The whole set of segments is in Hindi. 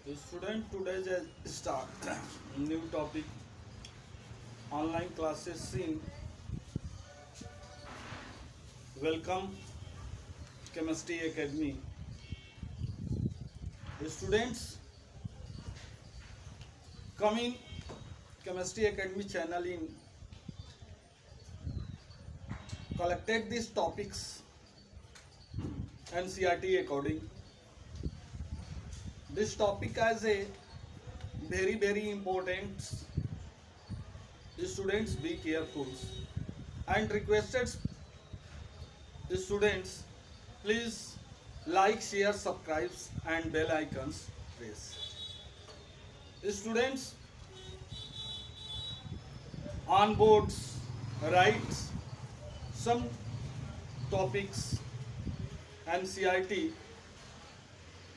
Student, today start new topic online classes in welcome chemistry academy. Students, come in chemistry academy channel in collected these topics NCERT according. This topic as a very important. Students, be careful and requested students, please like, share, subscribe and bell icons press. Students, on boards write some topics NCERT.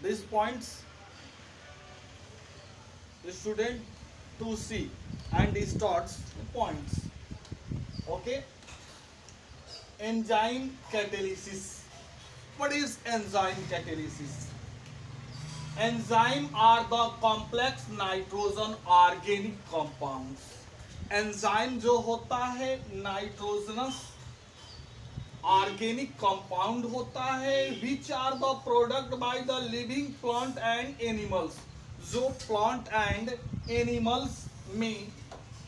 These points student to see and starts points. Okay, enzyme catalysis. What is enzyme catalysis? Enzyme are the complex nitrogen organic compounds. Enzyme जो होता है नाइट्रोजनस ऑर्गेनिक कंपाउंड होता है which are the product by the living plant and animals, जो प्लांट एंड एनिमल्स में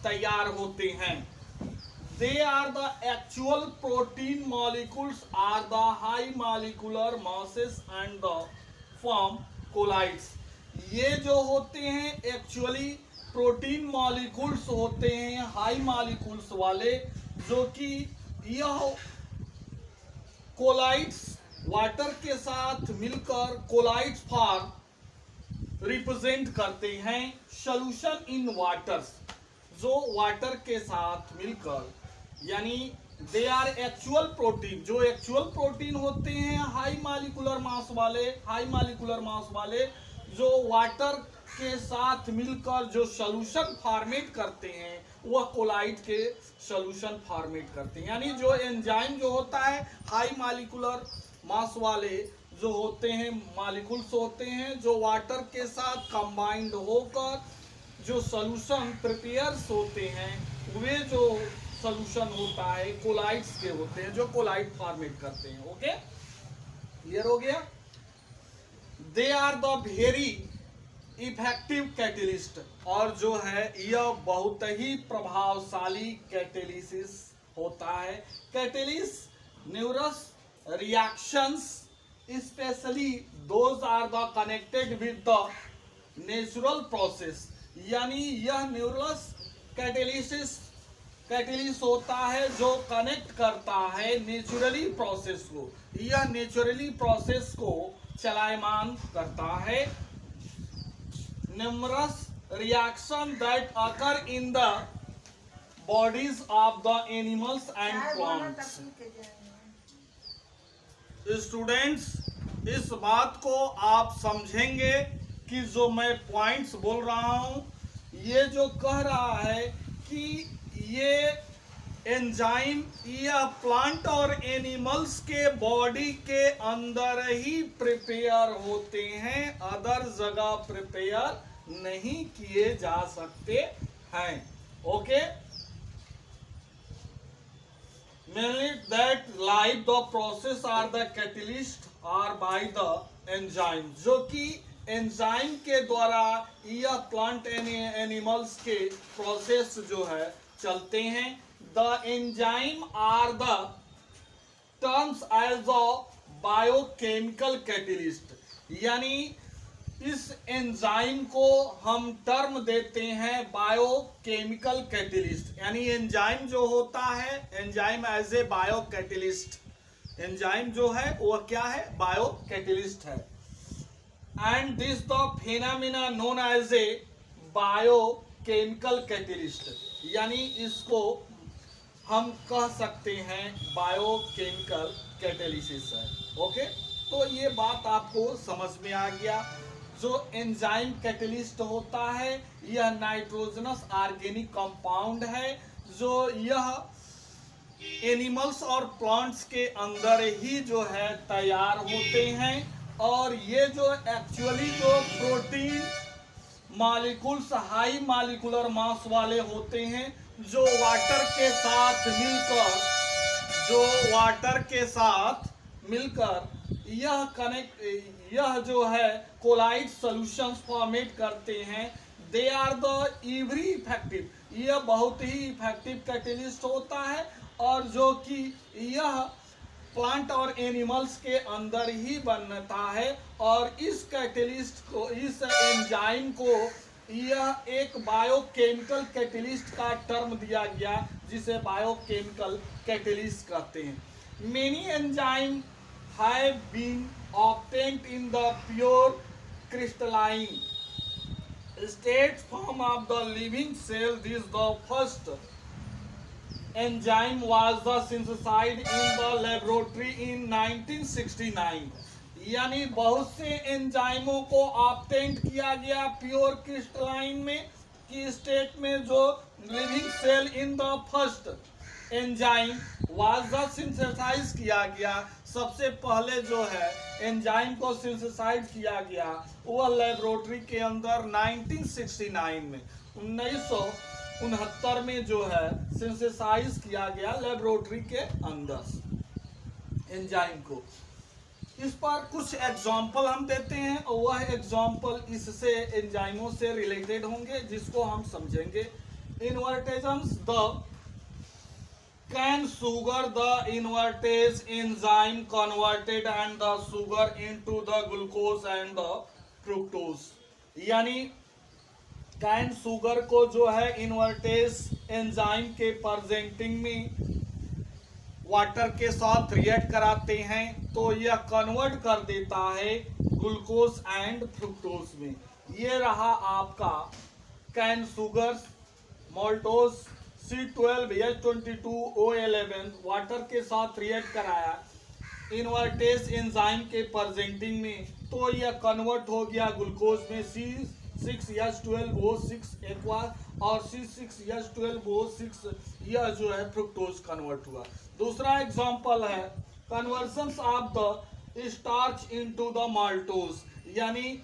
तैयार होते हैं. They are the actual protein molecules are the high molecular masses and the form colloids. ये जो होते हैं एक्चुअली प्रोटीन मॉलिक्यूल्स होते हैं हाई मॉलिक्यूल्स वाले, जो कि यह कोलाइड्स वाटर के साथ मिलकर कोलाइड्स फॉर्म रिप्रेजेंट करते हैं. सॉल्यूशन इन वाटर्स, जो वाटर के साथ मिलकर, यानी दे आर एक्चुअल प्रोटीन, जो एक्चुअल प्रोटीन होते हैं हाई मॉलिक्यूलर मास वाले जो वाटर के साथ मिलकर जो सॉल्यूशन फॉर्मेट करते हैं वह कोलाइड के सॉल्यूशन फॉर्मेट करते हैं. यानी जो एंजाइम जो होता है हाई मॉलिक्यूलर मास वाले जो होते हैं मॉलिक्यूल्स होते हैं जो वाटर के साथ कंबाइंड होकर जो सॉल्यूशन प्रिपेयर्स होते हैं, वे जो सॉल्यूशन होता है कोलाइड्स के होते हैं जो कोलाइड फॉर्मेट करते हैं. ओके, क्लियर हो गया. They are the very effective catalyst, और जो है यह बहुत ही प्रभावशाली कैटेलिसिस होता है. Catalyst numerous reactions specially those are the connected with the natural process. यानी यह न्यूरस कैटेलिस्ट होता है जो कनेक्ट करता है नेचुरली प्रोसेस को. यह नेचुरली प्रोसेस को चलायमान करता है. numerous reaction that occur in the bodies of the animals and plants. Students, इस बात को आप समझेंगे कि जो मैं पॉइंट्स बोल रहा हूं ये जो कह रहा है कि ये एंजाइम यह प्लांट और एनिमल्स के बॉडी के अंदर ही प्रिपेयर होते हैं, अदर जगह प्रिपेयर नहीं किए जा सकते हैं. Okay, mainly that like the process are the catalyst are by the enzyme, जो कि एंजाइम के द्वारा यह प्लांट एंड एनिमल्स के प्रोसेस जो है चलते हैं. The enzyme are the terms as a biochemical catalyst. यानी इस एंजाइम को हम टर्म देते हैं बायोकेमिकल कैटेलिस्ट. यानी एंजाइम जो होता है enzyme as a biocatalyst, enzyme जो है वह क्या है बायो कैटेलिस्ट है. And this the phenomena known as a biochemical catalyst, यानी इसको हम कह सकते हैं बायोकेमिकल कैटेलिसिस है. ओके, तो ये बात आपको समझ में आ गया. जो एंजाइम कैटेलिस्ट होता है यह नाइट्रोजनस ऑर्गेनिक कंपाउंड है, जो यह एनिमल्स और प्लांट्स के अंदर ही जो है तैयार होते हैं. और ये जो एक्चुअली जो protein molecules high molecular mass वाले होते हैं, जो वाटर के साथ मिलकर यह जो है कोलाइड सॉल्यूशंस फॉर्मेट करते हैं। They are the every effective, यह बहुत ही इफेक्टिव कैटेलिस्ट होता है, और जो कि यह प्लांट और एनिमल्स के अंदर ही बनता है। और इस कैटेलिस्ट को, इस एंजाइम को, यह एक बायोकेमिकल कैटेलिस्ट का टर्म दिया गया, जिसे बायोकेमिकल कैटेलिस्ट कहते हैं। Many enzyme have been obtained in the pure crystalline state form of the living cell. This the first enzyme was the synthesized in the laboratory in 1969. यानी बहुत से एंजाइमों को ऑब्टेन किया गया प्योर क्रिस्टलाइन में की स्टेट में, जो living cell in the first enzyme was the synthesize किया गया। सबसे पहले जो है एंजाइम को सिंथेसाइज किया गया वह लेबोरेटरी के अंदर 1969 में 1969 में जो है सिंथेसाइज किया गया लेबोरेटरी के अंदर एंजाइम को। इस पर कुछ एग्जाम्पल हम देते हैं, और वह एग्जाम्पल इससे एंजाइमों से रिलेटेड होंगे, जिसको हम समझेंगे। इन्वर्टेशंस, the can sugar, the invertase enzyme converted and the sugar into the glucose and the fructose। यानी कैन सुगर को जो है इन्वर्टेज एंजाइम के प्रेजेंटिंग में वाटर के साथ रिएक्ट कराते हैं, तो यह कन्वर्ट कर देता है ग्लूकोज एंड फ्रुक्टोज में। ये रहा आपका कैन सुगर, मोल्टोज C12H22O11 वाटर के साथ रिएक्ट कराया इन्वर्टेज एंजाइम के प्रेजेंटिंग में, तो यह कन्वर्ट हो गया ग्लूकोज में C6H12O6 एक बार, और C6H12O6 यह जो है फ्रुक्टोज कन्वर्ट हुआ। दूसरा एग्जांपल है conversion of the starch into the maltose, यानी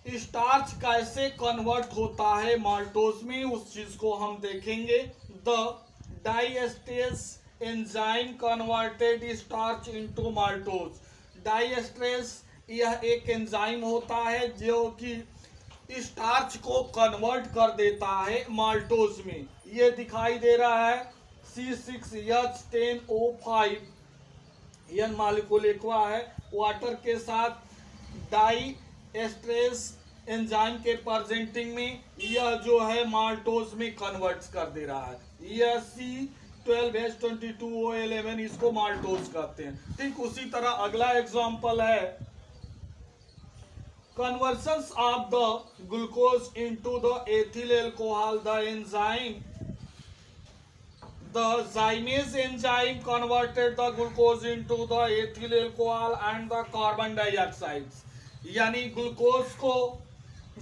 स्टार्च कैसे कन्वर्ट होता है माल्टोज में, उस चीज को हम देखेंगे। The diastase enzyme converted starch into maltose. Diastase यह एक एंजाइम होता है जो कि स्टार्च को कन्वर्ट कर देता है माल्टोज में। ये दिखाई दे रहा है C6H10O5 यह मॉलिक्यूल एक्वा है, वाटर के साथ डाई एस्ट्रेस एंजाइम के प्रेजेंटिंग में यह जो है माल्टोज में कन्वर्ट कर दे रहा है। यह C12H22O11 इसको माल्टोज कहते हैं। ठीक उसी तरह अगला एग्जांपल है conversions of the glucose into the ethyl alcohol. The enzyme, the zymase enzyme converted the glucose into the ethyl alcohol and the carbon dioxide। यानी ग्लूकोज को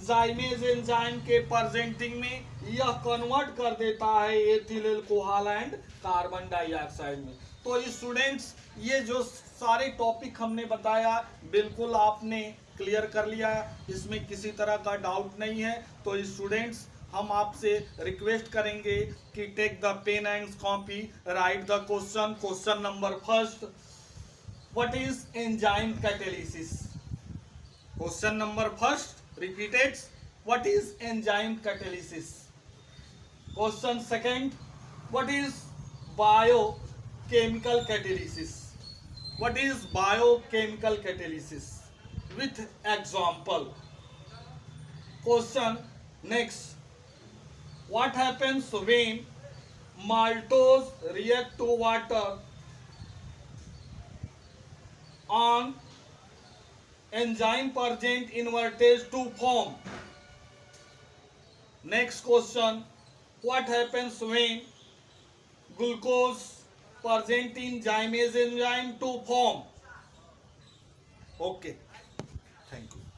जाइमेज एंजाइम के प्रेजेंटिंग में यह कन्वर्ट कर देता है ethyl alcohol and carbon dioxide में। तो स्टूडेंट्स, ये जो सारे टॉपिक हमने बताया बिल्कुल आपने क्लियर कर लिया, इसमें किसी तरह का डाउट नहीं है। तो स्टूडेंट्स, हम आपसे रिक्वेस्ट करेंगे कि take the pen and copy, write the question. Question number first, what is enzyme catalysis? Question number first, repeated, what is enzyme catalysis? Question second, what is biochemical catalysis? What is biochemical catalysis? With example. Question next, what happens when maltose react to water on enzyme present invertase to form? Next question, what happens when glucose present in zymase enzyme to form? Okay.